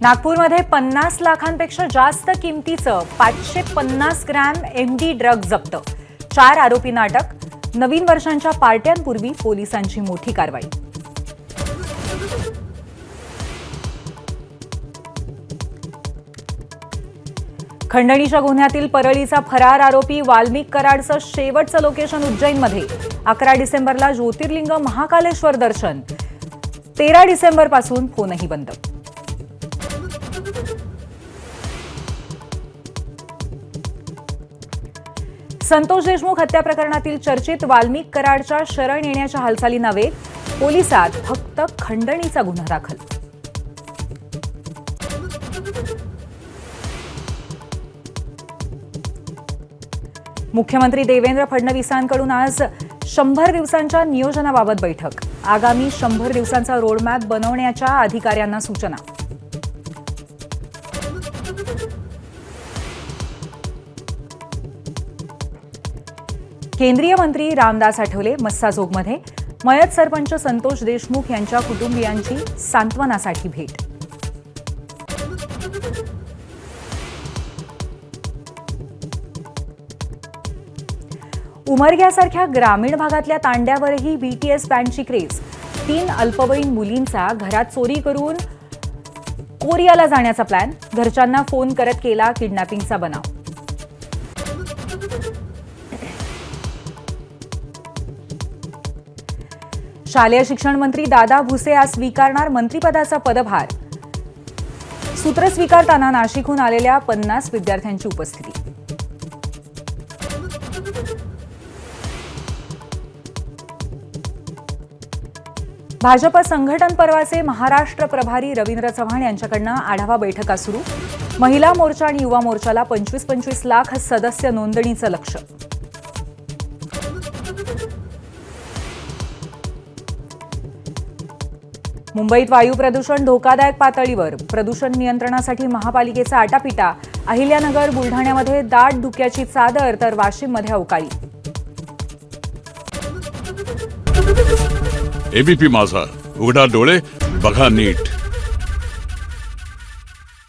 नागपूरमध्ये 50 लाखांपेक्षा जास्त किमतीचं 550 ग्रॅम एमडी ड्रग जप्त। 4 आरोपींना अटक। नवीन वर्षांच्या पार्ट्यांपूर्वी पोलिसांची मोठी कारवाई। खंडणीच्या गुन्ह्यातील परळीचा फरार आरोपी वाल्मिक कराडचं शेवटचं लोकेशन उज्जैनमध्ये। 11 डिसेंबरला ज्योतिर्लिंग महाकालेश्वर दर्शन। 13 डिसेंबरपासून फोनही बंद। संतोष देशमुख हत्या प्रकरणातील चर्चित वाल्मिक कराडच्या शरण येण्याच्या हालचालींना वेग। पोलिसात फक्त खंडणीचा गुन्हा दाखल। मुख्यमंत्री देवेंद्र फडणवीसांकडून आज 100 दिवसांच्या नियोजनाबाबत बैठक। आगामी 100 दिवसांचा रोडमॅप बनवण्याच्या अधिकाऱ्यांना सूचना। केंद्रीय मंत्री रामदास आठवले मस्साजोगमध्ये। मयत सरपंच संतोष देशमुख यांच्या कुटुंबियांची सांत्वनासाठी भेट। उमरग्यासारख्या ग्रामीण भागातल्या तांड्यावरही बीटीएस बँडची क्रेज। 3 अल्पवयीन मुलींचा घरात चोरी करून कोरियाला जाण्याचा प्लॅन। घरच्यांना फोन करत केला किडनॅपिंगचा बनाव। शालेय शिक्षण मंत्री दादा भुसे आज स्वीकारणार मंत्रिपदाचा पदभार। सूत्र स्वीकारताना नाशिकहून आलेल्या 50 विद्यार्थ्यांची उपस्थिती। भाजप संघटन पर्वाचे महाराष्ट्र प्रभारी रवींद्र चव्हाण यांच्याकडनं आढावा बैठका सुरू। महिला मोर्चा आणि युवा मोर्चाला 25-25 लाख सदस्य नोंदणीचं लक्ष्य। मुंबईत वायू प्रदूषण धोकादायक पातळीवर। प्रदूषण नियंत्रणासाठी महापालिकेचा आटापिटा। अहिल्यानगर बुलढाण्यामध्ये दाट धुक्याची चादर तर वाशिममध्ये अवकाळी। एबीपी माझा, उघडा डोळे बघा नीट।